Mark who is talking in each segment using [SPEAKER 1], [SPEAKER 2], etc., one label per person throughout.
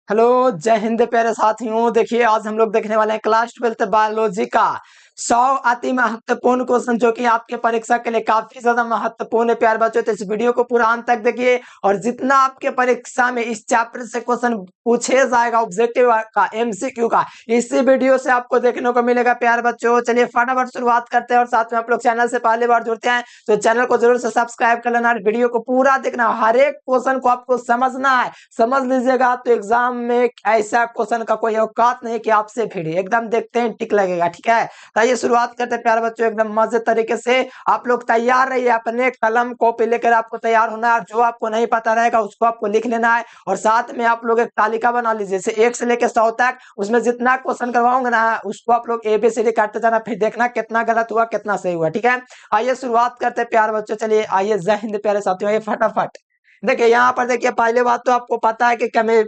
[SPEAKER 1] Hello, जय हिंद प्यारे साथियों। देखिए आज हम लोग देखने वाले हैं क्लास 12th बायोलॉजी का 100 अति महत्वपूर्ण क्वेश्चन जो कि आपके परीक्षा के लिए काफी ज्यादा महत्वपूर्ण है प्यारे बच्चों। तो इस वीडियो को पूरा अंत तक देखिए और जितना आपके परीक्षा में इस चैप्टर से क्वेश्चन पूछे जाएगा ऑब्जेक्टिव का एमसीक्यू का, इसी वीडियो से आपको देखने को मिलेगा प्यारे बच्चों। चलिए फटाफट शुरुआत करते हैं और साथ में आप लोग चैनल से पहली बार जुड़ते हैं तो चैनल को जरूर से सब्सक्राइब कर लेना, वीडियो को पूरा देखना, हर एक क्वेश्चन को आपको समझना है। समझ लीजिएगा तो एग्जाम में ऐसा क्वेश्चन का कोई औकात नहीं कि आपसे भिड़े, एकदम देखते हैं टिक लगेगा। ठीक है, आइए शुरुआत करते हैं प्यारे बच्चों एकदम मजे तरीके से। आप लोग तैयार रहिए, अपने कलम कॉपी लेकर आपको तैयार होना है। जो आपको नहीं पता रहेगा उसको आपको लिख लेना है और साथ में आप लोग एक तालिका बना लीजिए जैसे 1 से लेकर 100 तक। उसमें जितना क्वेश्चन करवाऊंगा ना उसको आप लोग एबीसीडी काटते जाना, फिर देखना कितना गलत हुआ कितना सही हुआ। ठीक है, आइए शुरुआत करते हैं प्यारे बच्चों। चलिए आइए, जय हिंद प्यारे साथियों। आइए फटाफट देखिए, यहाँ पर देखिए पहले बात तो आपको पता है कि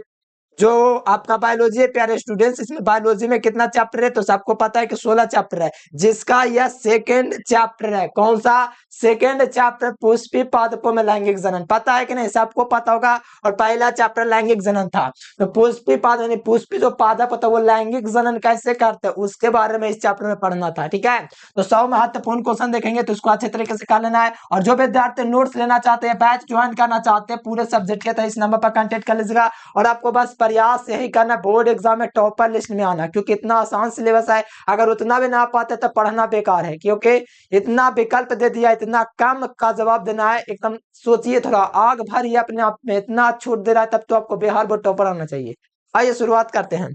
[SPEAKER 1] जो आपका बायोलॉजी है प्यारे स्टूडेंट्स, इसमें बायोलॉजी में कितना चैप्टर है तो सबको पता है कि 16 चैप्टर है, जिसका यह सेकंड चैप्टर है। कौन सा? सेकंड चैप्टर पुष्पी पादपों में लैंगिक जनन, पता है कि नहीं? सबको पता होगा। और पहला चैप्टर लैंगिक जनन था, तो पुष्पी पाद यानी पुष्पी जो पादप होता है वो लैंगिक जनन कैसे करते हैं उसके बारे में इस चैप्टर में पढ़ना था। ठीक है, तो 100 महत्वपूर्ण क्वेश्चन देखेंगे तो उसको अच्छे तरीके से कर लेना है। और जो विद्यार्थी नोट्स लेना चाहते हैं, बैच ज्वाइन करना चाहते हैं पूरे सब्जेक्ट के, तो इस नंबर पर कॉन्टेक्ट कर लीजिएगा। और आपको बस प्रयास यही करना, बोर्ड एग्जाम में टॉपर लिस्ट में आना, क्योंकि इतना आसान सिलेबस है। अगर उतना भी ना पाते तो पढ़ना बेकार है, क्योंकि इतना विकल्प दे दिया, इतना कम का जवाब देना है। एकदम सोचिए, थोड़ा आग भरिए अपने आप में, इतना छूट दे रहा है तब तो आपको बिहार बोर्ड टॉपर आना चाहिए। आइए शुरुआत करते हैं।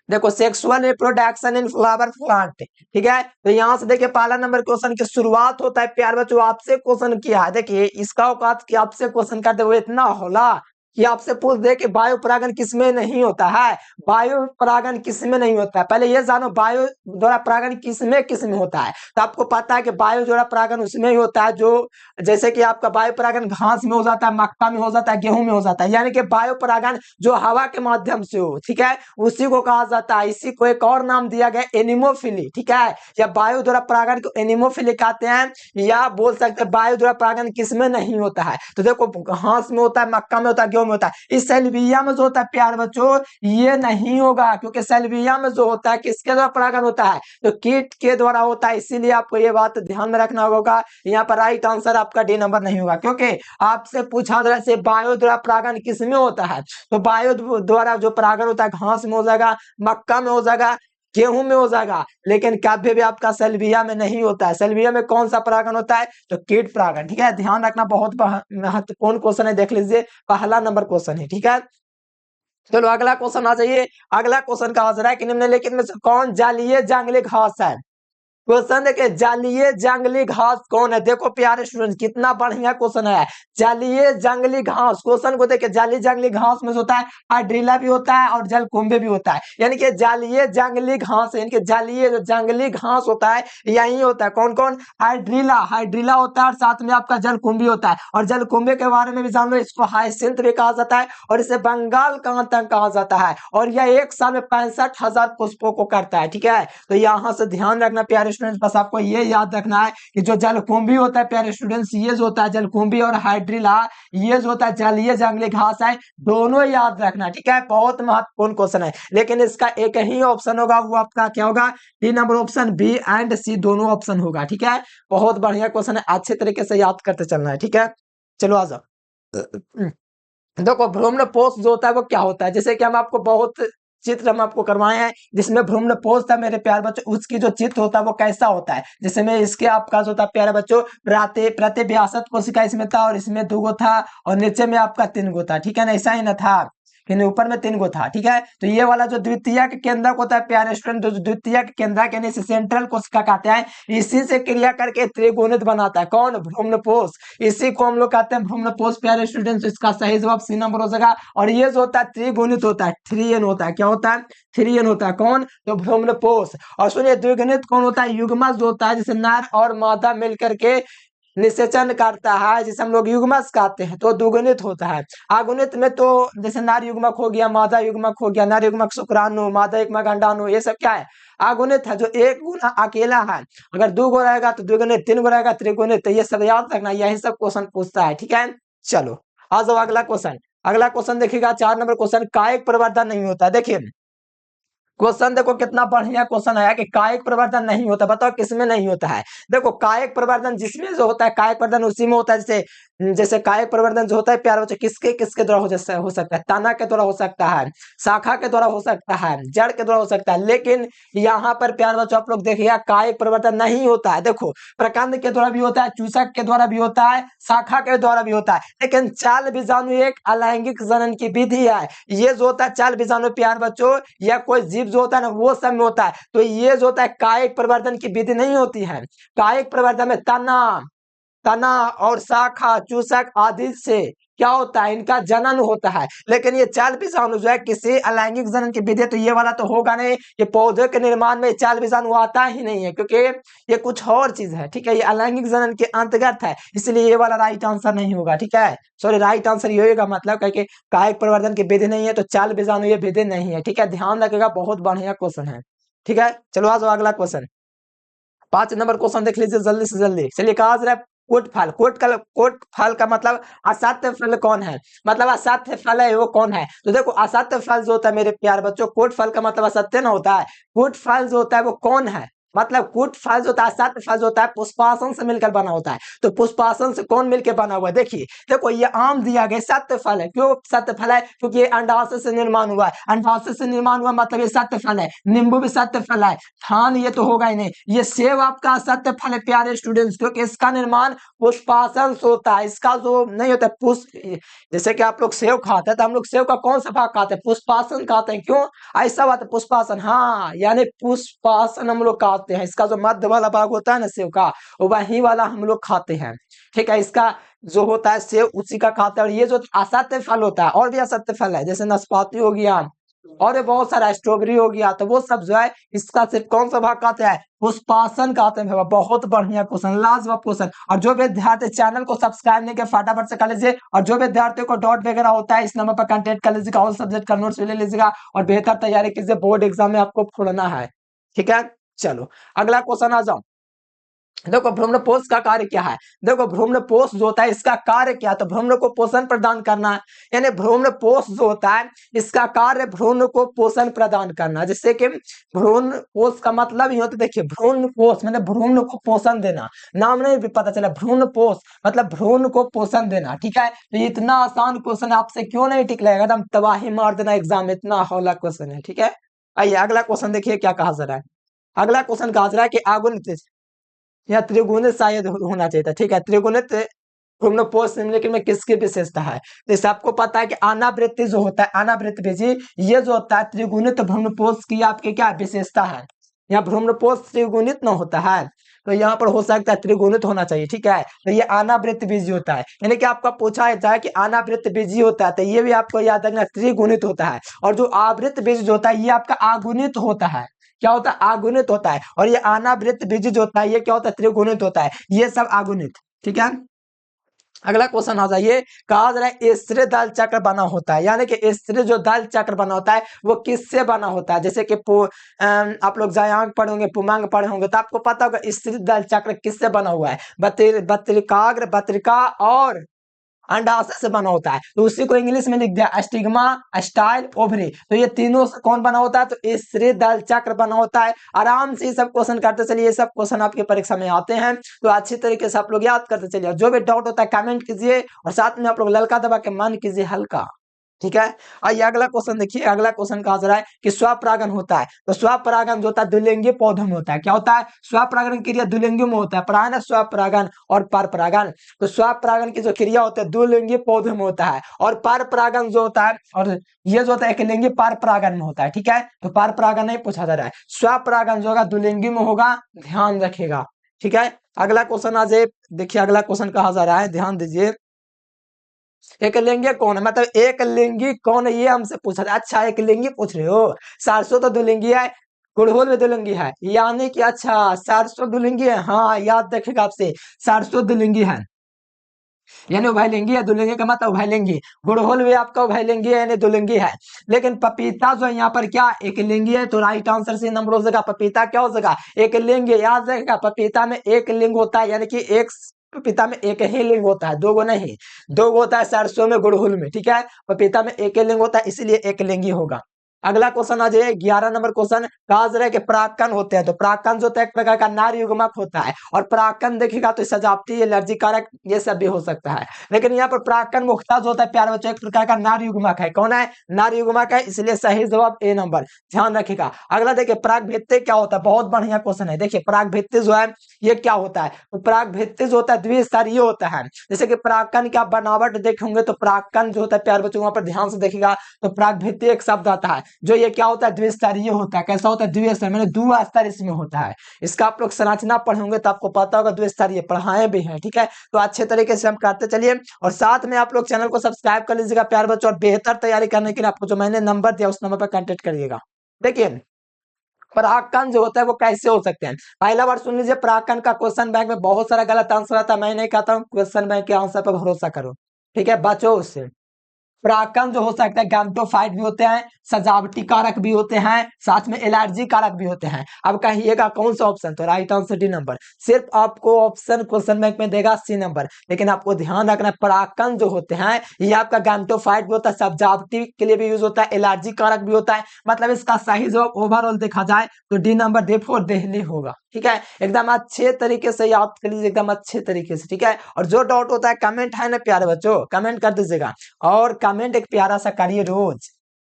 [SPEAKER 1] देखो, sexual reproduction in flower plant. ठीक है, तो यहाँ से देखिए पहला नंबर क्वेश्चन की शुरुआत होता है। प्यार बच्चों आपसे क्वेश्चन किया है, देखिए इसका औकात कि आपसे क्वेश्चन करते हुए इतना होला कि आपसे पूछ दे कि वायु परागण किसमें नहीं होता है। वायु परागण किसमें नहीं होता है, पहले ये जानो वायु द्वारा परागण किसमें किसमें होता है। तो आपको पता है कि वायु द्वारा परागण उसमें ही होता है जो, जैसे कि आपका वायु परागण घास में हो जाता है, मक्का में हो जाता है, गेहूं में हो जाता है, यानी कि वायु परागण जो हवा के माध्यम से हो। ठीक है, उसी को कहा जाता है, इसी को एक और नाम दिया गया एनिमोफिली। ठीक है, या वायु द्वारा परागण को एनिमोफिली कहते हैं, या बोल सकते हैं वायु द्वारा परागण किसमें नहीं होता है। तो देखो घास में होता है, मक्का में होता है, गेहूं में होता है। इस सेल्विया में जो होता है प्यार बच्चों ये नहीं होगा, क्योंकि सेल्विया में जो होता है किसके द्वारा परागण होता है तो कीट के द्वारा होता है। इसीलिए आपको ये बात ध्यान में रखना होगा। यहाँ पर राइट आंसर आपका डी नंबर नहीं होगा, क्योंकि आपसे पूछा जा रहा है वायु द्वारा परागण किसमें होता है, तो वायु द्वारा जो परागण होता है घास में हो जाएगा, मक्का में हो जाएगा, गेहूं में हो जाएगा, लेकिन कभी भी आपका सेल्विया में नहीं होता है। सेल्विया में कौन सा परागण होता है तो कीट परागण। ठीक है, ध्यान रखना, बहुत महत्वपूर्ण क्वेश्चन है, देख लीजिए पहला नंबर क्वेश्चन है। ठीक है, चलो अगला क्वेश्चन आ जाइए। अगला क्वेश्चन का आंसर है कि निम्नलिखित में से कौन जलीय जंगली घास है। क्वेश्चन देखिए, जलीय जंगली घास कौन है। देखो प्यारे स्टूडेंट कितना बढ़िया क्वेश्चन है, जलीय जंगली घास। क्वेश्चन को देखिए, जलीय जंगली घास में होता है हाइड्रिला भी होता है और जलकुंभी भी होता है, यानी कि जलीय जंगली घास, यानी कि जलीय जो जंगली घास होता है यही होता है। कौन कौन? हाइड्रिला, हाइड्रिला होता है और साथ में आपका जलकुंभी होता है। और जलकुंभी के बारे में भी जान लो, इसको हाइसिंथ भी कहा जाता है और इसे बंगाल का आतंक कहा जाता है। और यह एक साल में 65,000 पुष्पों को करता है। ठीक है, तो यहाँ से ध्यान रखना प्यारे स्टूडेंट्स, बस आपको ये याद रखना है कि जो जलकुंभी होता है प्यारे स्टूडेंट्स, ये जो होता है जलकुंभी और हाइड्रिला, ये जो होता है जलीय जंगली घास है, दोनों याद रखना। ठीक है, बहुत महत्वपूर्ण क्वेश्चन है, लेकिन इसका एक ही ऑप्शन होगा, वो आपका क्या होगा? D number option, B and C दोनों ऑप्शन होगा। ठीक है, बहुत बढ़िया क्वेश्चन है, अच्छे तरीके से याद करते चलना है। ठीक है, चलो आ जाओ। देखो भ्रूणपोष जो होता है वो क्या होता है, जैसे कि हम आपको बहुत चित्र हम आपको करवाए हैं जिसमें भ्रूणपोष था मेरे प्यारे बच्चों, उसकी जो चित्र होता है वो कैसा होता है। जैसे में इसके आपका जो होता है प्यारे बच्चों, प्रतिव्यासत कोशिका इसमें था और इसमें 2 गो था और नीचे में आपका 3 गो था। ठीक है ना, ऐसा ही ना था कि ऊपर में 3 गो था। ठीक है, तो ये वाला जो द्वितीय के केंद्रक होता है प्यारे स्टूडेंट, जो द्वितीय के केंद्रक यानी सेंट्रल कोशिका कहते हैं, इसी से क्रिया करके त्रिगुणित बनाता है। कौन? भ्रूणपोष। इसी को हम लोग कहते हैं भ्रूणपोष प्यारे स्टूडेंट्स। इसका सही जवाब सी नंबर हो जाएगा। और ये जो होता है त्रिगुणित होता है, 3n होता है। क्या होता है? 3n होता है। कौन? तो भ्रूणपोष। और सुनिए द्विगुणित कौन होता है? युग्मज जो होता है, जैसे नर और मादा मिलकर के निषेचन करता है, जिसे हम लोग युग्मज कहते हैं, तो द्विगुणित होता है। अगुणित में तो जैसे नार युग्मक हो गया, मादा युग्मक हो गया, नर युग्मक शुक्राणु, मादा युग्मक अंडाणु, ये सब क्या है? अगुणित है। जो एक गुना अकेला है, अगर 2 गो रहेगा तो द्विगुणित, 3 गो रहेगा त्रिगुणित। तो ये सब याद रखना, यही सब क्वेश्चन पूछता है। ठीक है, चलो आ जाओ अगला क्वेश्चन। अगला क्वेश्चन देखिएगा 4 नंबर क्वेश्चन, कायिक प्रवर्धन नहीं होता। देखिए क्वेश्चन देखो कितना बढ़िया क्वेश्चन है कि कायिक प्रवर्धन नहीं होता, बताओ किसमें नहीं होता है। देखो कायिक प्रवर्धन जिसमें जो होता है कायिक प्रवर्धन उसी में होता है। जैसे जैसे कायिक प्रवर्धन जो होता है प्यारे बच्चों किसके किसके द्वारा हो सकता है, तना के द्वारा हो सकता है, शाखा के द्वारा हो सकता है, जड़ के द्वारा हो सकता है। लेकिन यहाँ पर प्यारे बच्चों आप लोग देखिएगा कायिक प्रवर्धन नहीं होता है। देखो प्रकंद के द्वारा भी होता है, चूसक के द्वारा भी होता है, शाखा के द्वारा भी होता है, लेकिन चाल बीजाणु एक अलैंगिक जनन की विधि है। ये जो होता है चाल बीजाणु प्यारे बच्चों या कोई जीव जो होता है ना वो सब में होता है। तो ये जो होता है कायिक प्रवर्धन की विधि नहीं होती है। कायिक प्रवर्धन में तना तना और शाखा चूसक आदि से क्या होता है, इनका जनन होता है। लेकिन ये चाल बीजाणु जो है किसी अलैंगिक जनन की विधि, तो ये वाला तो होगा नहीं। ये पौधे के निर्माण में चाल बीजाणु आता ही नहीं है, क्योंकि ये कुछ और चीज है। ठीक है, ये अलैंगिक जनन के अंतर्गत है, इसलिए ये वाला राइट आंसर नहीं होगा। ठीक है, सॉरी राइट आंसर ये होगा, मतलब क्योंकि कायिक प्रवर्धन की विधि नहीं है तो चाल बीजाणु ये विधि नहीं है। ठीक है, ध्यान रखिएगा, बहुत बढ़िया क्वेश्चन है। ठीक है, चलो आ जाओ अगला क्वेश्चन। 5 नंबर क्वेश्चन देख लीजिए जल्दी से जल्दी। चलिए कहा जा रहा है कोट फल। कोट फल का मतलब असत्य फल कौन है, मतलब असत्य फल है वो कौन है। तो देखो असत्य फल जो होता है मेरे प्यारे बच्चों, कोट फल का मतलब असत्य ना होता है। कोट फल जो होता है वो कौन है, मतलब कूट फल जो होता है, सत्य फल जो होता है पुष्पासन से मिलकर बना होता है। तो पुष्पासन से कौन मिलकर बना हुआ है, देखिए देखो ये आम दिया गया सत्य फल है। क्यों सत्य फल है, क्योंकि ये अंडाशय से निर्माण हुआ है। अंडाशय से निर्माण हुआ मतलब ये सत्य फल है। नींबू भी सत्य फल है। धान ये तो होगा ही नहीं। ये सेब आपका सत्य फल है प्यारे स्टूडेंट्स, क्योंकि इसका निर्माण पुष्पासन से होता है। इसका जो नहीं होता पुष्प, जैसे कि आप लोग सेव खाते हैं तो हम लोग सेव का कौन सा भाग खाते हैं, पुष्पासन खाते हैं। क्यों ऐसा बात है, पुष्पासन, हाँ यानी पुष्पासन हम लोग खाते हैं। इसका जो मध्य वाला भाग होता है ना सेव का, वही वाला हम लोग खाते हैं। ठीक है, इसका जो होता है सेव उसी का खाते हैं। और ये जो असत्य फल होता है, और भी असत्य फल है जैसे नाशपाती हो गया और बहुत सारा स्ट्रॉबेरी हो गया, तो वो सब जो है इसका सिर्फ कौन सा भाग खाते हैं, पुष्पासन खाते हैं। बहुत बढ़िया क्वेश्चन, लाजवाब क्वेश्चन। और जो विद्यार्थी चैनल को सब्सक्राइब नहीं किया फटाफट से कर लीजिए। और जो विद्यार्थियों को डाउट वगैरह होता है इस नंबर पर कांटेक्ट कर लीजिएगा, ऑल सब्जेक्ट का नोट्स ले लीजिएगा और बेहतर तैयारी कीजिए, बोर्ड एग्जाम में आपको फोड़ना है। ठीक है, चलो अगला क्वेश्चन आ जाओ। देखो भ्रूणपोष का कार्य क्या है, देखो भ्रूणपोष जो होता है इसका कार्य क्या है, तो भ्रूण को पोषण प्रदान करना है। यानी भ्रूणपोष जो होता है इसका कार्य भ्रूण को पोषण प्रदान करना। जैसे कि भ्रूणपोष का मतलब ही होता है, देखिए भ्रूणपोष मतलब भ्रूण को पोषण देना। नाम नहीं भी पता चला, भ्रूणपोष मतलब भ्रूण को पोषण देना। ठीक है, तो ये इतना आसान क्वेश्चन आपसे क्यों नहीं टिक लगेगा, एकदम तबाही मार देना एग्जाम में, इतना हौला क्वेश्चन है। ठीक है, आइए अगला क्वेश्चन देखिए क्या कहा जा रहा है। अगला क्वेश्चन कहा जा रहा है कि आगुनित या त्रिगुणित शायद होना चाहिए था। ठीक है, त्रिगुणित भ्रूणपोष निम्नलिखित में किसकी विशेषता है। जैसे आपको पता है कि अनावृत्ति जो होता है, अनावृत्त बीजी ये जो होता है त्रिगुणित भ्रूणपोष की आपकी क्या विशेषता है। यहाँ भ्रूणपोष त्रिगुणित न होता है तो यहाँ पर हो सकता है त्रिगुणित होना चाहिए। ठीक है, तो ये अनावृत्त बीजी होता है, यानी कि आपका पूछा जाए कि अनावृत्त बीजी होता है तो ये भी आपको याद रखना त्रिगुणित होता है। और जो आवृत्त बीज जो होता है ये आपका आगुणित होता है। क्या होता है, आगुणित होता है। और ये अनावृत्त बीज जो होता है ये क्या होता है, त्रिगुणित होता है। ये सब आगुणित। ठीक है, अगला क्वेश्चन आ जाइए। कहा जा रहा है स्त्री दल चक्र बना होता है, यानी कि स्त्री जो दल चक्र बना होता है वो किससे बना होता है। जैसे कि आप लोग जयांग पढ़े होंगे, पुमांग पढ़े होंगे, तो आपको पता होगा स्त्री दल चक्र किससे बना हुआ है, बत्रिकाग्र बत्रिका और अंडाशय से बना होता है। तो उसी को इंग्लिश में लिख दिया स्टिग्मा स्टाइल ओवरी। तो ये तीनों से कौन बना होता है, तो स्त्री दल चक्र बना होता है। आराम से ये सब क्वेश्चन करते चलिए, ये सब क्वेश्चन आपकी परीक्षा में आते हैं तो अच्छी तरीके से आप लोग याद करते चलिए। जो भी डाउट होता है कमेंट कीजिए और साथ में आप लोग ललका दबा के मन कीजिए हल्का। ठीक है, आइए अगला क्वेश्चन देखिए। अगला क्वेश्चन कहा जा रहा है कि स्वपरागन होता है, तो स्वपरागन जो होता है द्विलिंगी पौधों में होता है। क्या होता है, स्वपरागन क्रिया द्विलिंगी में होता है, प्रायः स्वपरागन और परपरागन। तो स्वपरागन की जो क्रिया होता है द्विलिंगी पौधों में होता है, और परपरागन जो होता है, और ये जो होता है एकलिंगी परपरागन में होता है। ठीक है, तो परपरागन नहीं पूछा जा रहा है, स्वपरागन जो होगा द्विलिंगी में होगा, ध्यान रखिएगा। ठीक है, अगला क्वेश्चन आ जाए। देखिए अगला क्वेश्चन कहा जा रहा है, ध्यान दीजिए। एक लिंगी कौन है, मतलब एक लिंगी कौन है ये हमसे पूछ रहे। अच्छा एक लिंगी पूछ रहे हो, सरसों तो दुलिंगी है, गुड़होल भी दुलिंगी है, यानी कि अच्छा सरसों दुलिंगी है। हाँ याद रखेगा आपसे, सरसों दुलिंगी है यानी उभयलिंगी है। दुलिंगी का मतलब उभयलिंगी। गुड़होल भी आपका उभयलिंगी है यानी दुलिंगी है। लेकिन पपीता जो है यहाँ पर क्या एक लिंगी है, तो राइट आंसर से नंबर हो जाएगा। पपीता क्या हो जाएगा, एक लिंग। याद रखेगा पपीता में एक लिंग होता है, यानी कि एक पपीता में एक ही लिंग होता है, दो गो नहीं, दो गो होता है सरसों में गुड़हुल में, ठीक है। पपीता में एक ही लिंग होता है, इसलिए एक लिंगी होगा। अगला क्वेश्चन आ जाइए 11 नंबर क्वेश्चन। काजरे के परागकण होते हैं, तो परागकण जो होता है एक प्रकार का नारी युग्मक होता है, और परागकण देखिएगा तो सजावटी, एलर्जी कारक ये सब भी हो सकता है, लेकिन यहाँ पर परागकण मुख्यतः जो होता है प्यारे बच्चों एक प्रकार का नारी युग्मक है। कौन है? नारी युग्मक है, इसलिए सही जवाब ए नंबर, ध्यान रखिएगा। अगला देखिए परागभित्ति क्या होता है, बहुत बढ़िया क्वेश्चन है। देखिए परागभित्ति जो है ये क्या होता है, तो परागभित्ति जो होता है द्विस्तरीय होता है। जैसे कि परागकण की आप बनावट देखेंगे तो परागकण जो होता है प्यारे बच्चों वहां पर ध्यान से देखिएगा तो परागभित्ति एक शब्द आता है, जो ये क्या होता है द्विस्तरीय होता है। कैसा होता है? द्विस्तर, मैंने दो स्तर इसमें होता है। इसका आप लोग संरचना पढ़ोगे तो आपको पता होगा, द्विस्तरीय पढ़ाए भी हैं, ठीक है। तो अच्छे तरीके से हम करते चलिए, और साथ में आप लोग चैनल को सब्सक्राइब कर लीजिएगा प्यारे बच्चों, और बेहतर तैयारी करने के लिए आपको जो मैंने नंबर दिया उस नंबर पर कांटेक्ट करिएगा। देखिए परागकण जो होता है वो कैसे हो सकते हैं, पहला बार सुन लीजिए। परागकण का क्वेश्चन बैंक में बहुत सारा गलत आंसर आता है, मैं नहीं कहता हूँ क्वेश्चन बैंक के आंसर पर भरोसा करो, ठीक है, बचो उससे। परागकण जो हो सकता है गैमेटोफाइट भी होते हैं, सजावटी कारक भी होते हैं, साथ में एलर्जी कारक भी होते हैं। अब कहिएगा कौन सा ऑप्शन, तो राइट आंसर डी नंबर। सिर्फ आपको ऑप्शन क्वेश्चन बैंक में देगा सी नंबर, लेकिन आपको ध्यान रखना है परागकण जो होते हैं ये आपका गैमेटोफाइट भी होता है, सजावटी के लिए भी यूज होता है, एलर्जी कारक भी होता है। मतलब इसका सही जवाब ओवरऑल देखा जाए तो डी नंबर देफोर दिल्ली होगा, ठीक है। एकदम अच्छे तरीके से याद कर लीजिए, एकदम अच्छे तरीके से, ठीक है। और जो डाउट होता है कमेंट है ना प्यारे बच्चों, कमेंट कर दीजिएगा, और कमेंट एक प्यारा सा करिए रोज।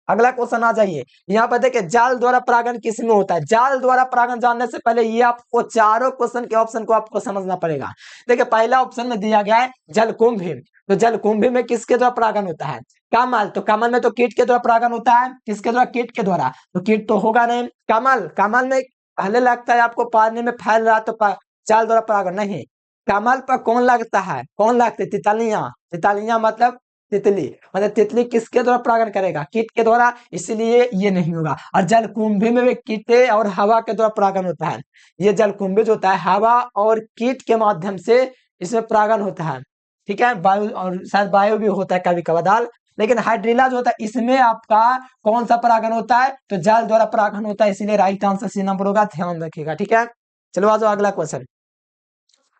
[SPEAKER 1] अगला क्वेश्चन आ जाइए, यहाँ पर देखिए जाल द्वारा परागण किसमें होता है। जाल द्वारा परागण जानने से पहले ये आपको चारों क्वेश्चन के ऑप्शन को आपको समझना पड़ेगा। देखिए पहला ऑप्शन में दिया गया है जलकुंभी, तो जलकुंभी में किसके द्वारा परागण होता है? कमल, तो कमल में तो कीट के द्वारा परागण होता है, किसके द्वारा? कीट के द्वारा, तो कीट तो होगा नहीं। कमल, कमल में पहले लगता है आपको पानी में फैल रहा तो जाल द्वारा परागण नहीं। कमल पर कौन लगता है, कौन लगते? तितलियां, तितलियां मतलब तितली, मतलब तितली किसके द्वारा परागण करेगा? कीट के द्वारा, इसलिए ये नहीं होगा। और जलकुंभी में भी कीटे और हवा के द्वारा परागण होता है। ये जलकुंभी जो होता है हवा और कीट के माध्यम से इसमें परागण होता है, ठीक है। वायु और शायद वायु भी होता है कभी कभार, लेकिन हाइड्रिला जो होता है इसमें आपका कौन सा परागण होता है? तो जल द्वारा परागण होता है, इसीलिए राइट आंसर सी नंबर होगा, ध्यान रखिएगा, ठीक है। चलो आ जाओ अगला क्वेश्चन।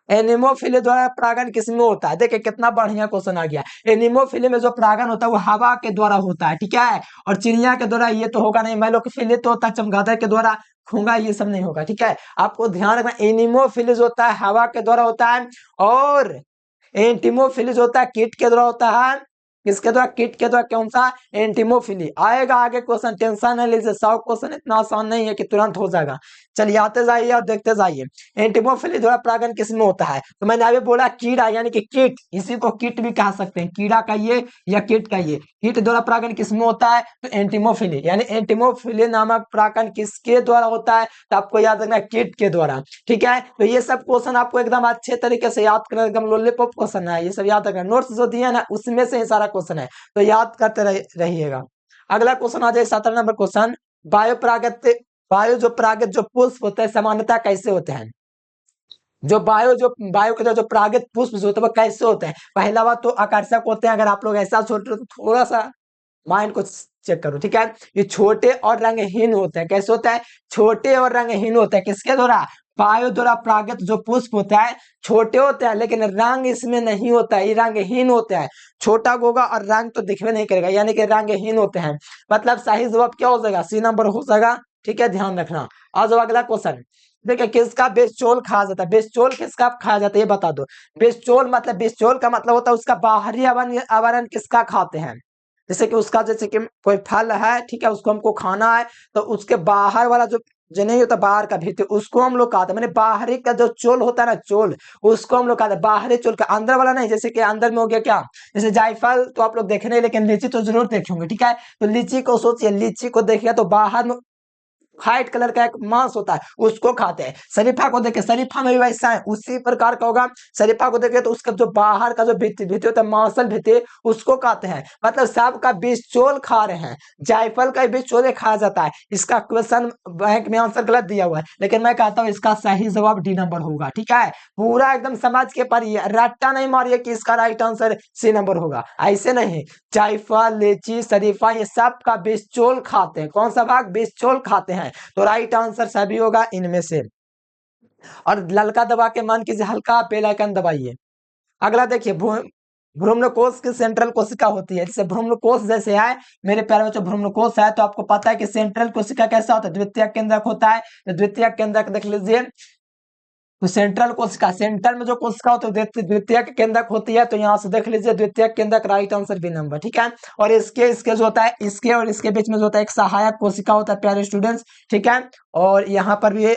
[SPEAKER 1] एनिमोफिली द्वारा परागण किसमें होता है? देखिए कितना बढ़िया क्वेश्चन आ गया। एनिमोफिली में जो परागण होता है वो हवा के द्वारा होता है, ठीक है। और चिड़िया के द्वारा ये तो होगा नहीं। मेलोफिली तो होता है चमगादड़ के द्वारा, खूंगा ये सब नहीं होगा, ठीक है। आपको ध्यान रखना एनिमोफिली जो होता है हवा के द्वारा होता है, और एंटीमोफिली जो होता है कीट के द्वारा होता है। किसके द्वारा? कीट के द्वारा। कौन सा? एंटीमोफिली। आएगा आगे क्वेश्चन, टेंशन नहीं लीजिए, 100 क्वेश्चन इतना आसान नहीं है कि तुरंत हो जाएगा। चलिए आते जाइए और देखते जाइए। एंटीमोफिली द्वारा परागण किसमें होता है? तो मैंने अभी बोला कीड़ा, यानी कि कीट, इसी को कीट भी कह सकते हैं, कीड़ा कहिए या कीट कहिए। कीट द्वारा परागण किसमें होता है? तो एंटीमोफिली, यानी एंटीमोफिली नामक परागण किसके द्वारा होता है? तो आपको याद रखना है कीट के द्वारा, ठीक है। तो ये सब क्वेश्चन आपको एकदम अच्छे तरीके से याद करना, एकदम लॉलीपॉप क्वेश्चन है, ये सब याद रखना। नोट्स जो दिया ना उसमें से ही सारा क्वेश्चन है, तो याद करते रहिएगा। अगला क्वेश्चन आ जाए 17 नंबर क्वेश्चन। वायु परागत, वायु जो परागत जो पुष्प होते हैं सामान्यतः कैसे होते हैं? जो वायु के जो परागित पुष्प जो होते हैं वो कैसे होते हैं? पहला बात तो आकर्षक होते हैं। अगर आप लोग ऐसा सोच रहे हो तो थोड़ा सा माइंड को चेक करो, ठीक है। ये छोटे और रंगहीन होते हैं। कैसे होता है? छोटे और रंगहीन होते हैं। किसके द्वारा? वायु द्वारा परागित जो पुष्प होता है छोटे होते हैं, लेकिन रंग इसमें नहीं होता है, ये रंगहीन होते हैं। छोटा होगा और रंग तो दिखने नहीं करेगा, यानी कि रंगहीन होते हैं। मतलब सही जवाब क्या हो जाएगा? सी नंबर हो जाएगा, ठीक है, ध्यान रखना। आ जाओ अगला क्वेश्चन। देखिए किसका बेस्चोल खाया जाता है? बेस्चोल किसका खाया जाता है ये बता दो। बेस्चोल मतलब, बेस्चोल का मतलब होता है उसका बाहरी आवरण किसका खाते हैं? जैसे कि उसका, जैसे कि कोई फल है, ठीक है, उसको हमको खाना है, तो उसके बाहर वाला जो नहीं होता बाहर का भीतर, उसको हम लोग खाते हैं। मैंने बाहरी का जो चोल होता है ना, चोल, उसको हम लोग खाते हैं। बाहरी चोल का, अंदर वाला नहीं। जैसे कि अंदर में हो गया क्या? जैसे जायफल तो आप लोग देखे नहीं, लेकिन लीची तो जरूर देखेंगे, ठीक है। तो लीची को सोचिए, लीची को देखिए तो बाहर में व्हाइट कलर का एक मांस होता है, उसको खाते हैं। शरीफा को देखे, शरीफा में भी वैसा है, उसी प्रकार का होगा। शरीफा को देखे तो उसका जो बाहर का जो भित्ति भित्ति होता है, मांसल भित्ति, उसको खाते हैं। मतलब सब का बीजचोल खा रहे हैं। जायफल का बीजचोल खाया जाता है। इसका क्वेश्चन बैंक में आंसर गलत दिया हुआ है, लेकिन मैं कहता हूँ इसका सही जवाब डी नंबर होगा, ठीक है। पूरा एकदम समझ के पढ़िए, रट्टा नहीं मारिए कि इसका राइट आंसर सी नंबर होगा, ऐसे नहीं। जायफल, लीची, शरीफा, ये सब का बीजचोल खाते हैं। कौन सा भाग? बीजचोल खाते हैं। तो राइट आंसर सभी होगा इनमें से। और ललका दबा के मन कीजिए, हल्का बेल आइकन दबाइए। अगला देखिए भ्रूणकोश की सेंट्रल कोशिका होती है, जैसे भ्रूणकोश जैसे है मेरे प्यारे बच्चों, भ्रूणकोश है तो आपको पता है कि सेंट्रल कोशिका कैसा होता है, द्वितीयक केंद्रक होता है। तो द्वितीयक केंद्रक देख लीजिए, तो सेंट्रल कोशिका, सेंटर में जो कोशिका होती है द्वितीयक केंद्रक होती है, तो यहाँ से देख लीजिए द्वितीयक केंद्रक, राइट आंसर बी नंबर, ठीक है। और इसके इसके जो होता है, इसके और इसके बीच में जो होता है एक सहायक कोशिका होता है प्यारे स्टूडेंट्स, ठीक है। और यहाँ पर भी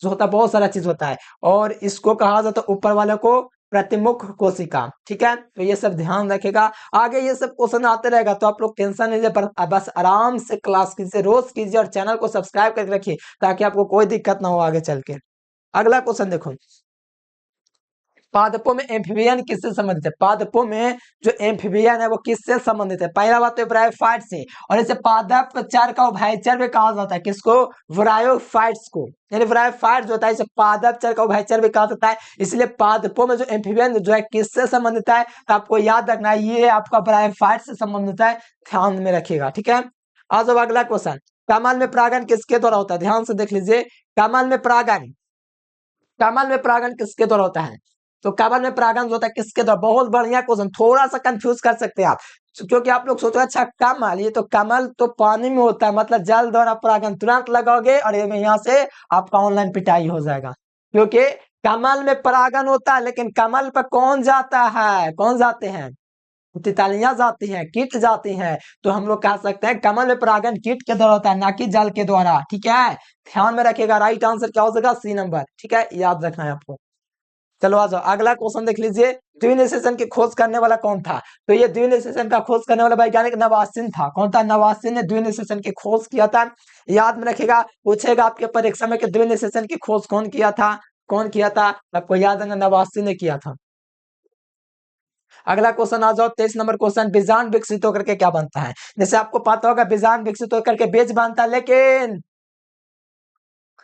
[SPEAKER 1] जो होता है बहुत सारा चीज होता है, और इसको कहा जाता है ऊपर वाले को प्रतिमुख कोशिका, ठीक है। तो ये सब ध्यान रखेगा, आगे ये सब क्वेश्चन आते रहेगा, तो आप लोग टेंशन नहीं ले, पर बस आराम से क्लास कीजिए, रोज कीजिए, और चैनल को सब्सक्राइब करके रखिए ताकि आपको कोई दिक्कत ना हो आगे चल के। अगला क्वेश्चन देखो, पादपों में एम्फीबियन किससे संबंधित है? पादपों में जो एम्फीबियन है वो किससे संबंधित है? पहला बात तो ब्रायोफाइट से, और इसे पादप चर का उभयचर भी कहा जाता है, किसको? ब्रायोफाइट्स को, यानी ब्रायोफाइट जो होता है इसे पादप चर का उभयचर भी कहा जाता है। इसलिए पादपों में जो एम्फीबियन जो है किससे संबंधित है, तो आपको याद रखना है ये आपका ब्रायोफाइट से संबंधित है, ध्यान में रखिएगा, ठीक है। आज अब अगला क्वेश्चन, कमल में परागण किसके द्वारा होता है? ध्यान से देख लीजिए, कमल में परागण, कमल में परागण किसके द्वारा होता है? तो कमल में परागण जो होता है किसके द्वारा? बहुत बढ़िया क्वेश्चन, थोड़ा सा कंफ्यूज कर सकते हैं आप, क्योंकि आप लोग सोचो अच्छा कमल, ये तो कमल तो पानी में होता है, मतलब जल द्वारा परागण, तुरंत लगाओगे और ये यहाँ से आपका ऑनलाइन पिटाई हो जाएगा, क्योंकि कमल में परागण होता है, लेकिन कमल पर कौन जाता है? कौन जाते हैं? तितलियां जाती हैं, कीट जाती हैं। तो हम लोग कह सकते हैं कमल में परागण कीट के द्वारा होता है, ना कि जल के द्वारा, ठीक है। ध्यान में रखिएगा, राइट आंसर क्या हो जाएगा? सी नंबर, ठीक है, याद रखना है आपको। चलो आ जाओ, अगला क्वेश्चन देख लीजिए, द्विनिषेचन की खोज करने वाला कौन था? तो ये द्विनिषेचन का खोज करने वाला वैज्ञानिक नवासिन था। कौन था? नवासिन ने द्विनिषेचन की खोज किया था। याद में रखिएगा, पूछेगा आपके परीक्षा में कि द्विनिषेचन की खोज कौन किया था? कौन किया था? आपको याद है, नवासिन ने किया था। अगला क्वेश्चन आ जाओ, 23 नंबर क्वेश्चन, बीजांड विकसित होकर के क्या बनता है? जैसे आपको पता होगा बीजांड विकसित होकर के बीज बनता है, लेकिन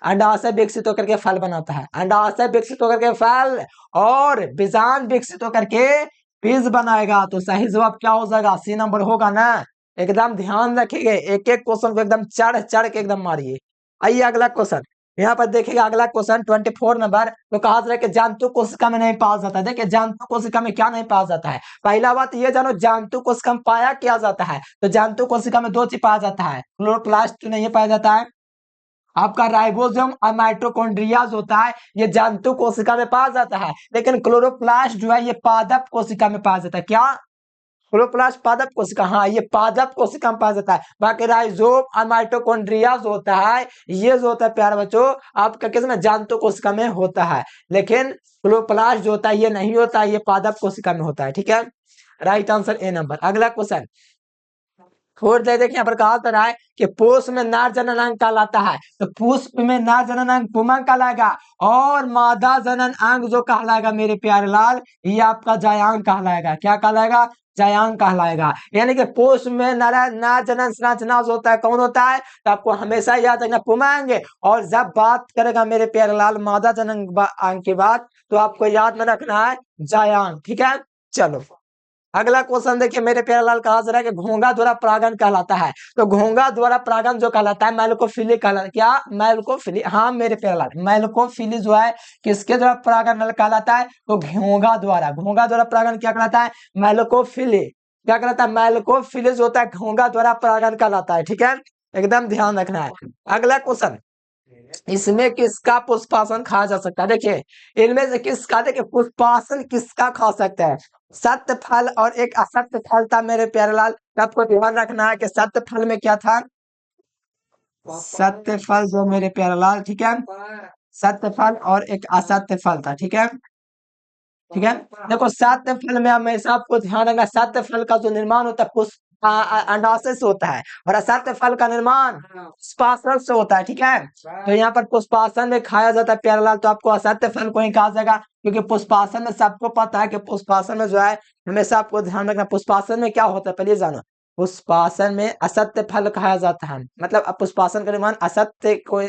[SPEAKER 1] अंडाशय विकसित होकर के फल बनाता है, अंडाशय विकसित होकर के फल, और बीजांड विकसित होकर के बीज बनाएगा। तो सही जवाब क्या हो जाएगा? सी नंबर होगा ना। एकदम ध्यान रखिए, एक एक क्वेश्चन को एकदम चढ़ चढ़ के एकदम मारिए। आइए अगला क्वेश्चन, यहाँ पर देखिएगा अगला क्वेश्चन 24 नंबर, तो कहा जा रहा है कि जांतु कोशिका में नहीं पाया जाता है। देखिए जांतु कोशिका में क्या नहीं पाया जाता है? पहला बात ये जानो, जांतु कोशिका में पाया क्या जाता है? तो जांतु कोशिका में दो चीज पाया जाता है, क्लोरोप्लास्ट नहीं पाया जाता है, आपका राइबोसोम और माइटोकॉन्ड्रियाज होता है, ये जंतु कोशिका में पाया जाता है। लेकिन क्लोरोप्लास्ट जो है ये पादप कोशिका में पाया जाता है। क्या? क्लोरोप्लास्ट पादप कोशिका, हाँ ये पादप कोशिका में पाया जाता है। बाकी राइजोम और माइटोकॉन्ड्रिया जो होता है, ये जो होता है प्यारे बच्चों आपका किसमें? जंतु कोशिका में होता है। लेकिन क्लोरोप्लास्ट जो होता है ये नहीं होता है, ये पादप कोशिका में होता है, ठीक है। Right answer A number. अगला क्वेश्चन, छोड़ दे, देखिए यहाँ पर कहा जा रहा है कि पुष्प में नर जनन अंग कहलाता है, तो पुष्प में नर जनन अंग पुमंग कहलाएगा, और मादा जनन अंग जो कहलाएगा मेरे प्यारे लाल, ये आपका जयांग कहलाएगा। क्या कहलाएगा? जयांग कहलाएगा। यानी कि पुष्प में नर जनन संरचना जो होता है कौन होता है? तो आपको हमेशा याद रखना पुमंग, और जब बात करेगा मेरे प्यारे लाल मादा जनन अंग की बात, तो आपको याद में रखना है जयांग, ठीक है। चलो अगला क्वेश्चन देखिए मेरे प्यारे लाल, कहा जा रहा है कि घोंघा द्वारा परागण कहलाता है, तो घोंघा द्वारा परागण जो कहलाता है मेलकोफिली कहलाता है। क्या? मेलकोफिली, हाँ मेरे प्यारे लाल, मेलकोफिली जो है किसके द्वारा परागण कहलाता है? तो घोंघा द्वारा, घोंघा द्वारा परागण क्या कहलाता है? मेलकोफिली। क्या कहलाता है? मेलकोफिली जो होता है घोंघा द्वारा परागण कहलाता है, ठीक है, एकदम ध्यान रखना है। अगला क्वेश्चन, इसमें किसका पुष्पासन खाया जा सकता है? देखिए इनमें से किसका, देखिए पुष्पासन किसका खा सकता है? सत्य फल और एक असत्य फल था मेरे प्यारे लाल, आपको ध्यान रखना है कि सत्य फल में क्या था? सत्य फल जो मेरे प्यारे लाल, ठीक है, सत्य फल और एक असत्य फल था, ठीक है, ठीक है। देखो सत्य फल में हमेशा आपको ध्यान रखना, सत्य फल का जो निर्माण होता है पुष्प अंडाशय से होता है, और असत्य फल का निर्माण पुष्पासन से होता है, ठीक है। तो यहाँ पर पुष्पासन में खाया जाता है प्यारे लाल, तो आपको असत्य फल को ही कहा जाएगा, क्योंकि पुष्पासन में सबको पता है कि पुष्पासन में जो है हमेशा आपको ध्यान रखना, पुष्पासन में क्या होता है पहले जानो, पुष्पासन में असत्य फल खाया जाता है, मतलब पुष्पासन का निर्माण असत्य को,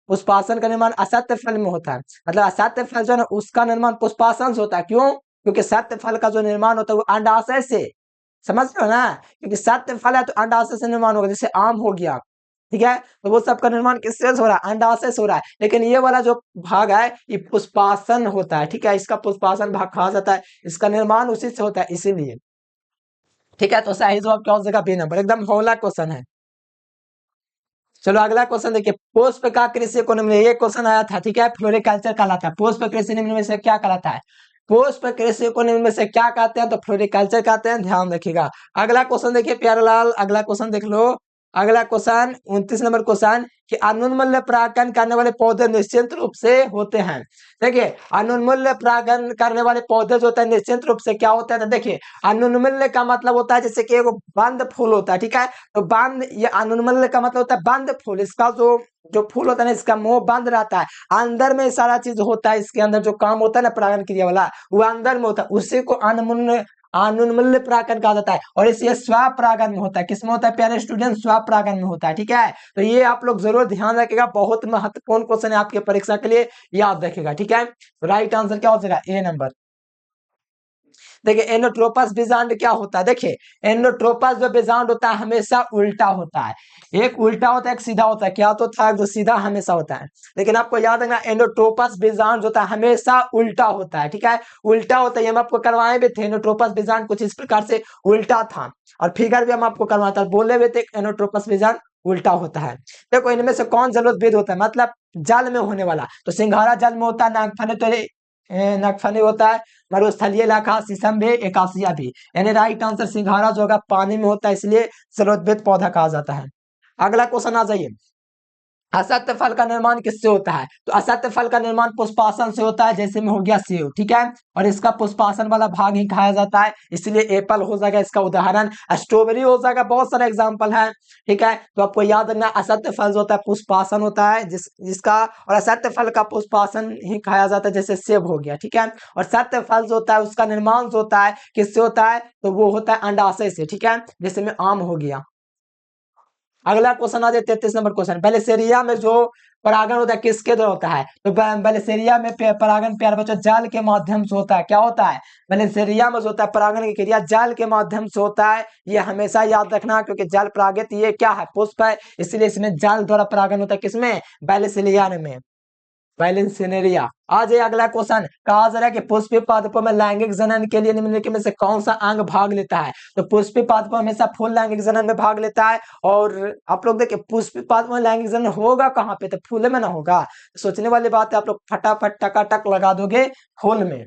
[SPEAKER 1] पुष्पासन का निर्माण असत्य फल में होता है, मतलब असत्य फल जो है उसका निर्माण पुष्पासन से होता है। क्यों? क्योंकि सत्य फल का जो निर्माण होता है वो अंडाशय से, समझ रहे हो ना, क्योंकि सत्य फल है तो अंडाशय से निर्माण होगा, जैसे आम हो गया, ठीक है। तो वो सबका निर्माण किससे हो रहा है? अंडाशय से हो रहा है। लेकिन ये वाला जो भाग है ये पुष्पासन होता है, ठीक है, इसका पुष्पासन भाग कहा जाता है, इसका निर्माण उसी से होता है, इसीलिए। ठीक है, तो सही जवाब क्या हो जाएगा? बी नंबर, एकदम हौला क्वेश्चन है। चलो अगला क्वेश्चन देखिए, पुष्प का कृषि को निम्न, ये क्वेश्चन आया था, ठीक है, फ्लोरिकल्चर कहलाता है। पुष्प कृषि निम्न में से क्या कहलाता है? पुष्प कृषि को निम्न में से क्या कहते हैं? तो फ्लोरिकल्चर कहते हैं, ध्यान रखिएगा। अगला क्वेश्चन देखिए प्यारेलाल, अगला क्वेश्चन देख लो। अगला क्वेश्चन 29 नंबर क्वेश्चन कि अनुन्मूल्य परागण करने वाले पौधे निश्चित रूप से होते हैं। देखिए अनुन्मूल्य परागण करने वाले पौधे जो होते हैं निश्चित रूप से क्या होते हैं? तो देखिए अनुन्मूल्य का मतलब होता है जैसे कि एगो बंद फूल होता है, ठीक है, तो बंद, ये अनुन्मूल्य का मतलब होता है बंद फूल। इसका जो जो फूल होता है ना, इसका मुंह बंद रहता है, अंदर में सारा चीज होता है, इसके अंदर जो काम होता है ना परागण क्रिया वाला, वो अंदर में होता है, उसी को अनुन्मूल्य परागण कहा जाता है। और इसे स्वपरागण में होता है। किसमें होता है प्यारे स्टूडेंट? स्वपरागण में होता है, ठीक है। तो ये आप लोग जरूर ध्यान रखिएगा, बहुत महत्वपूर्ण क्वेश्चन है आपके परीक्षा के लिए, याद रखिएगा, ठीक है। राइट आंसर क्या हो जाएगा? ए नंबर। देखिए एंडोट्रोपस बीजांड क्या होता है? देखिए एंडोट्रोपस जो बीजांड होता है हमेशा उल्टा होता है, एक उल्टा होता है एक सीधा होता है। क्या तो था जो सीधा हमेशा होता है, लेकिन आपको याद रखना एंडोट्रोपस बीजांड जो होता है हमेशा उल्टा होता है, ठीक है, उल्टा होता है। हम आपको करवाए भी थे एंडोट्रोपस बीजांड कुछ इस प्रकार से उल्टा था, और फिगर भी हम आपको करवाता है, बोले हुए थे एंडोट्रोपस बीजांड उल्टा होता है। देखो इनमें से कौन जलोदविद होता है? मतलब जल में होने वाला, तो सिंघाड़ा जल में होता है, नागफनी तो नागफनी होता है, मरुस्थलीय इलाका शीशम भी, एकासिया भी, यानी राइट आंसर सिंघाड़ा जो होगा पानी में होता है, इसलिए जलोदविद पौधा कहा जाता है। अगला क्वेश्चन आ जाइए, असत्य फल का निर्माण किससे होता है? तो असत्य फल का निर्माण पुष्पासन से होता है, जैसे में हो गया सेब, ठीक है, और इसका पुष्पासन वाला भाग ही खाया जाता है, इसलिए एप्पल हो जाएगा इसका उदाहरण, स्ट्रॉबेरी हो जाएगा, बहुत सारे एग्जाम्पल है, ठीक है। तो आपको याद रखना असत्य फल जो होता है पुष्पासन होता है, जिसका, और असत्य फल का पुष्पासन ही खाया जाता है, जैसे सेब हो गया, ठीक है। और सत्य फल जो होता है उसका निर्माण जो होता है किससे होता है? तो वो होता है अंडाशय से, ठीक है, जैसे में आम हो गया। अगला क्वेश्चन आ जाए 33 नंबर क्वेश्चन, बैलेसेरिया में जो परागण होता है किसके द्वारा होता है? तो बैलेसेरिया में परागण प्यारे बच्चों जाल के माध्यम से होता है। क्या होता है? बैलेसेरिया में जो होता है परागण की क्रिया जाल के माध्यम से होता है, ये हमेशा याद रखना, क्योंकि जल परागित ये क्या है? पुष्प है, इसलिए इसमें जाल द्वारा परागण होता है। किसमें? बैलेसेरिया में, बैलेंसिनेरिया। आ जाए अगला क्वेश्चन, कहा जा रहा है कि पुष्पीय पादपों में लैंगिक जनन के लिए निम्नलिखित में से कौन सा अंग भाग लेता है? तो पुष्पीय पादपों हमेशा फूल लैंगिक जनन में भाग लेता है, और आप लोग देखिए पुष्पीय पादपों में लैंगिक जनन होगा कहाँ पे? तो फूल में ना होगा। सोचने वाली बात है, आप लोग फटाफट टकाटक लगा दोगे फूल में।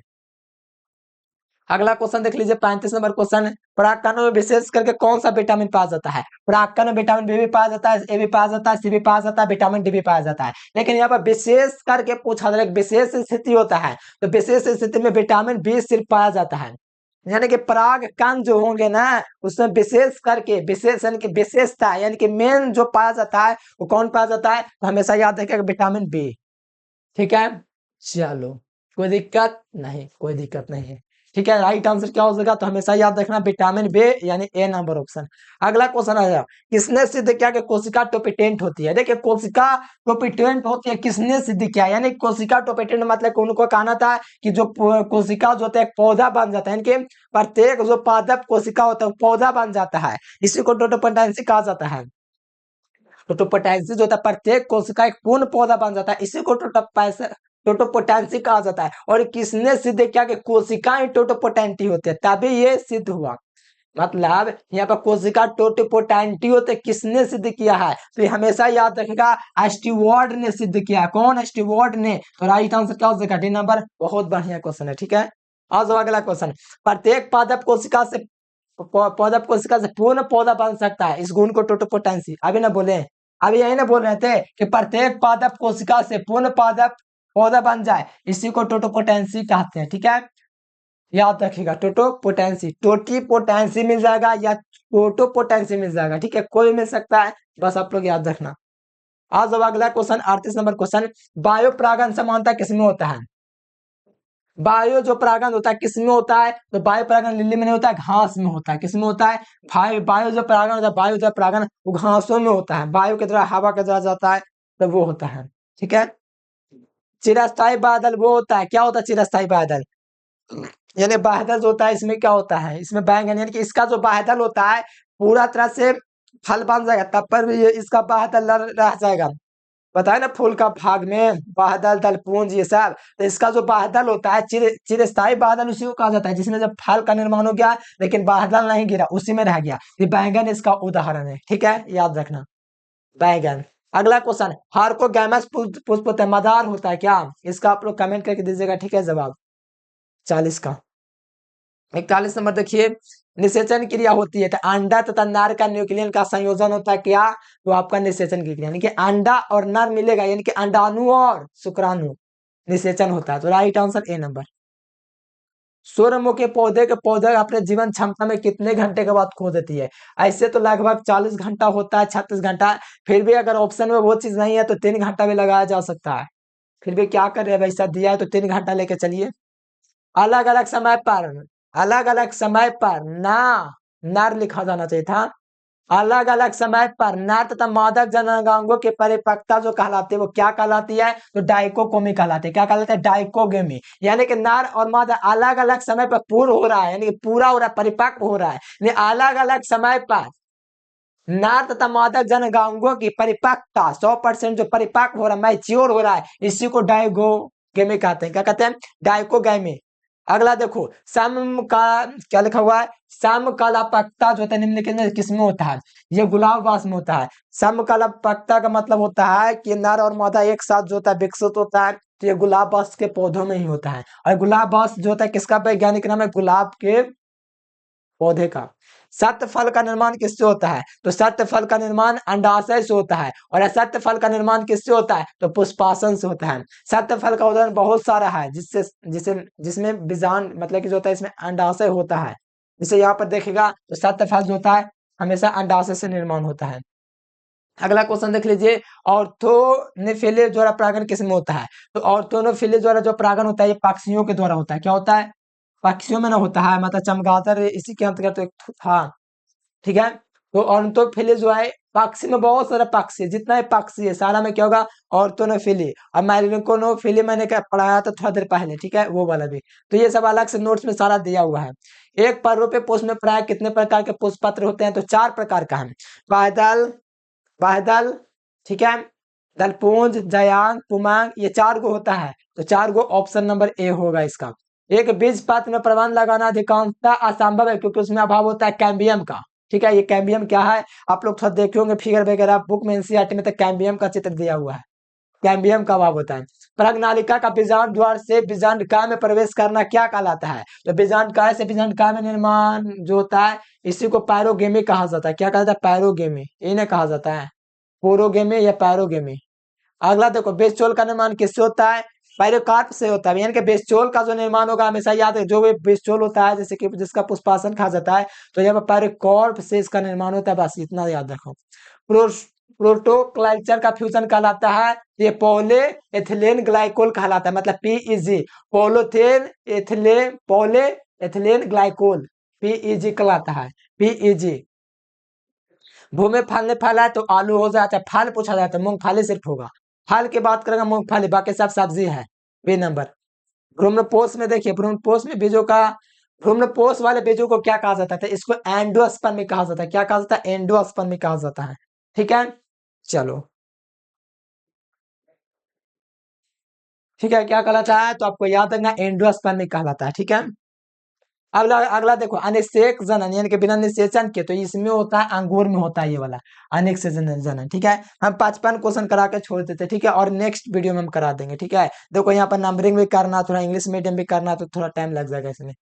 [SPEAKER 1] अगला क्वेश्चन देख लीजिए 35 नंबर क्वेश्चन, परागकणों में विशेष करके कौन सा विटामिन पाया जाता है? परागकण में विटामिन बी भी पाया जाता है, ए भी पाया जाता है, सी भी पाया जाता है, विटामिन डी भी पाया जाता है, लेकिन यहाँ पर विशेष करके पूछा जा रहा है, विशेष स्थिति होता है, तो विशेष स्थिति में विटामिन बी सिर्फ पाया जाता है, यानी कि परागकण जो होंगे ना उसमें विशेष करके, विशेष यानी कि विशेषता, यानी कि मेन जो पाया जाता है वो कौन पाया जाता है? तो हमेशा याद रखिएगा विटामिन बी, ठीक है। चलो कोई दिक्कत नहीं, कोई दिक्कत नहीं है, ठीक है। राइट आंसर क्या हो जाएगा? तो हमेशा याद रखना विटामिन बी, यानी ए नंबर ऑप्शन। अगला क्वेश्चन आया, किसने सिद्ध किया कि कोशिका टोपिटेंट होती है? देखिए कोशिका टोपिटेंट होती है, किसने सिद्ध किया? यानी कोशिका टोपिटेंट मतलब कि उनको कहना था कि जो कोशिका जो होता है एक पौधा बन जाता है, यानी कि प्रत्येक जो पादप कोशिका होता है पौधा बन जाता है, इसी को टोटोपोटेंसी कहा जाता है। टोटोपोटेंसी जो होता है प्रत्येक कोशिका एक पूर्ण पौधा बन जाता है, इसी को टोटोपोटेंसी कहा जाता है। और किसने सिद्ध किया कि कोशिकाएं टोटोपोटेंटी होते हैं? तभी ये सिद्ध हुआ, मतलब यहाँ पर कोशिका टोटोपोटेंटी होते, किसने सिद्ध किया है? तो ये हमेशा याद रखेगा स्टीवर्ड ने सिद्ध किया है। कौन? स्टीवर्ड ने। तो राइट आंसर क्या हो जाएगा? D number. बहुत बढ़िया क्वेश्चन है, ठीक है। आज अगला क्वेश्चन, प्रत्येक पादप कोशिका से पादप कोशिका से पूर्ण पौधा बन सकता है, इस गुण को टोटोपोटेंसी, अभी ना बोले, अभी यही ना बोल रहे थे कि प्रत्येक पादप कोशिका से पूर्ण पादप पौधा बन जाए, इसी को टोटोपोटेंसी कहते हैं, ठीक है। याद रखिएगा टोटोपोटेंसी, टोटीपोटेंसी मिल जाएगा या टोटोपोटेंसी मिल जाएगा, ठीक है, कोई मिल सकता है, बस आप लोग याद रखना। आज अब अगला क्वेश्चन 38 नंबर क्वेश्चन, वायु परागण समानता किसमें होता है? वायु जो परागण होता है किसमें होता है? तो वायु परागण लिली में नहीं होता है, घास में होता है। किसमें होता है? वायु जो परागण होता है, वायु जो परागण वो घासों में होता है, वायु के द्वारा हवा के द्वारा जाता है, तो वो होता है, ठीक है। चिरस्थायी बादल वो होता है, क्या होता है चिरस्थायी बादल? यानी बादल जो होता है इसमें क्या होता है? इसमें बैंगन, यानी कि इसका जो बादल होता है पूरा तरह से फल बन जाएगा तब पर भी ये इसका बादल रह जाएगा। बताया ना फूल का भाग में बादल दल पुंज ये सब, तो इसका जो बादल होता है चिरस्थायी बादल उसी को कहा जाता है जिसमें जब फल का निर्माण हो गया लेकिन बादल नहीं गिरा, उसी में रह गया। ये बैंगन इसका उदाहरण है, ठीक है, याद रखना बैंगन। अगला क्वेश्चन, हार्कोगैमस पुष्प होता है, मदार होता है क्या? इसका आप लोग कमेंट करके दीजिएगा, ठीक है, जवाब 40 का। 41 नंबर देखिए, निषेचन क्रिया होती है तो अंडा तथा नर का न्यूक्लियन का संयोजन होता है क्या? तो आपका निषेचन की क्रिया, यानी कि अंडा और नर मिलेगा, यानी कि अंडाणु और शुक्राणु, निषेचन होता है। तो राइट आंसर ए नंबर। सूर्यमुखी पौधे के पौधे अपने जीवन क्षमता में कितने घंटे के बाद खो देती है? ऐसे तो लगभग 40 घंटा होता है, 36 घंटा, फिर भी अगर ऑप्शन में वो चीज नहीं है तो 3 घंटा भी लगाया जा सकता है। फिर भी क्या कर रहे हैं, वैसा दिया है तो 3 घंटा लेके चलिए। अलग अलग समय पर, अलग अलग समय पर ना, नर लिखा जाना चाहिए था। अलग अलग समय पर नर तथा मादक जननांगों की परिपक्वता जो कहलाती है वो क्या कहलाती है? तो डाइकोटोमी कहलाती है। क्या कहलाती है? डाइकोटोमी। यानी कि नर और मादा अलग अलग समय पर पूर्ण हो रहा है, यानी कि पूरा हो रहा है, परिपक्व हो रहा है, यानी अलग अलग समय पर नर तथा मादक जननांगों की परिपक्वता 100% जो परिपक्व हो रहा है, मैच्योर हो रहा है, इसी को डाइकोटोमी कहते हैं। क्या कहते हैं? डाइकोटोमी। अगला देखो, सम का क्या लिखा हुआ है? समकलापकता जो होता है निम्नलिखित में किसमें होता है? ये गुलाबबास में होता है। समकलापकता का मतलब होता है कि नर और मादा एक साथ जो होता है विकसित होता है, तो ये गुलाबबास के पौधों में ही होता है। और गुलाबबास जो होता है किसका वैज्ञानिक नाम है? गुलाब के पौधे का। सत्य फल का निर्माण किससे होता है? तो सत्य फल का निर्माण अंडाशय से होता है। और असत्य फल का निर्माण किससे होता है? तो पुष्पासन से होता है। सत्य फल का उदाहरण बहुत सारा है जिससे जिसे जिसमें बीजांड मतलब कि जो होता है इसमें अंडाशय होता है। जिसे यहाँ पर देखेगा तो सत्य फल जो होता है हमेशा अंडाशय से निर्माण होता है। अगला क्वेश्चन देख लीजिए, ऑर्थोनेफिली द्वारा परागण किसमें होता है? तो ऑर्थोनोफिली द्वारा जो परागण होता है ये पक्षियों के द्वारा होता है। क्या होता है? पक्षियों में ना होता है, मतलब चमगादड़ इसी के अंतर्गत एक था, ठीक है। तो ऑर्थोफिली जो है, पक्षी में बहुत सारे पक्षी है, जितना भी पक्षी है सारा में क्या होगा? ऑर्थोनोफिली। और मैलिकोनोफिली मैंने क्या पढ़ाया था थोड़ा देर पहले, ठीक है, वो वाला भी। तो ये सब अलग से नोट्स में सारा दिया हुआ है। एक परूपी पुष्प में प्राय कितने प्रकार के पुष्प पत्र होते हैं? तो 4 प्रकार का है। बादल, बादल, ठीक है, दलपुंज, जयांग, पुमांग, ये 4 गो होता है। तो 4 गो ऑप्शन नंबर ए होगा इसका। एक बीज पात्र में प्रबंध लगाना अधिकांशतः असंभव है क्योंकि उसमें अभाव होता है कैम्बियम का, ठीक है। ये कैम्बियम क्या है? आप लोग थोड़ा देखे होंगे फिगर वगैरह बुक में, एनसीईआरटी में तो कैम्बियम का चित्र दिया हुआ है। कैम्बियम का अभाव होता है। प्रगनालिका का बीजांड द्वार से बीजांडकाय में प्रवेश करना क्या कहलाता है? तो बीजांडकाय से बीजांडकाय में निर्माण जो होता है इसी को पैरोगेमी कहा जाता है। क्या कहा जाता है? पैरोगेमी, इन्हें कहा जाता है पोरोगेमी या पैरोगेमी। अगला देखो, बेसचोल का निर्माण किससे होता है? पैरोकार्प से होता है। यानी कि बेसचोल का जो निर्माण होगा हमेशा याद है, जो भी बेसचोल होता है जैसे कि जिसका पुष्पासन कहा जाता है, तो यहाँ पर पैरोकार्प से इसका निर्माण होता है, बस इतना याद रखो। प्रोटोकल्चर का फ्यूजन कहलाता है, ये पोले एथिलीन ग्लाइकोल कहलाता है, मतलब पीईजी, पोलोथेन पोले एथिलीन ग्लाइकोल, पीईजी कहलाता है, पीईजी। भूमि फल ने फला है तो आलू हो जाता है, फल पूछा जाता है मूंगफली सिर्फ होगा। फल की बात करेंगे मूंगफली, बाकी सब सब्जी है। B number. भ्रूणपोष में देखिए, भ्रूणपोष में बीजों का, भ्रूणपोष वाले बीजों को क्या कहा जाता है? इसको एंडोस्पर्मी कहा जाता है। क्या कहा जाता है? एंडोस्पर्मी कहा जाता है, ठीक है। चलो, ठीक है, क्या कहलाता है? तो आपको याद रखना एंडोस्पर्मी कहलाता है, ठीक है। अगला अगला देखो, अनिषेक जनन यानी कि बिना निषेचन के, तो इसमें होता है अंगूर में होता है ये वाला अनिषेक जनन, ठीक है। हम 55 क्वेश्चन करा के छोड़ देते, ठीक है, और नेक्स्ट वीडियो में हम करा देंगे, ठीक है। देखो यहाँ पर नंबरिंग भी करना, थोड़ा इंग्लिश मीडियम भी करना, तो थोड़ा टाइम लग जाएगा इसमें।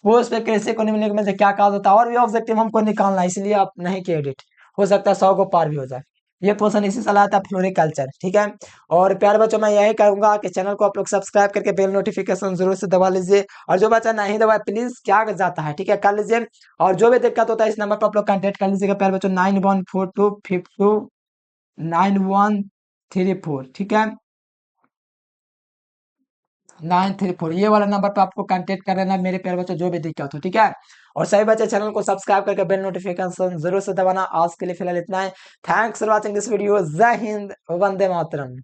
[SPEAKER 1] पोस्ट पे कैसे को निम्नलिखित में से क्या कहा जाता है? और भी ऑब्जेक्टिव हमको निकालना है, इसलिए आप नहीं किए एडिट, हो सकता है 100 को पार भी हो जाए। ये पोर्शन इसी सलाह था फ्लोरिकल्चर, ठीक है। और प्यारे बच्चों मैं यही कहूंगा कि चैनल को आप लोग सब्सक्राइब करके बेल नोटिफिकेशन जरूर से दबा लीजिए, और जो बच्चा नहीं दबाए प्लीज क्या जाता है, ठीक है, कर लीजिए। और जो भी दिक्कत होता है इस नंबर पर आप लोग कॉन्टेक्ट कर लीजिएगा प्यारे बच्चों, 9142529134, ठीक है, 934, ये वाला नंबर पे आपको कांटेक्ट कर लेना मेरे प्यारे बच्चों, जो भी दिक्कत हो, ठीक है। और सभी बच्चे चैनल को सब्सक्राइब करके बेल नोटिफिकेशन जरूर से दबाना। आज के लिए फिलहाल इतना है। Thanks for watching this video. जय हिंद, वंदे मातरम।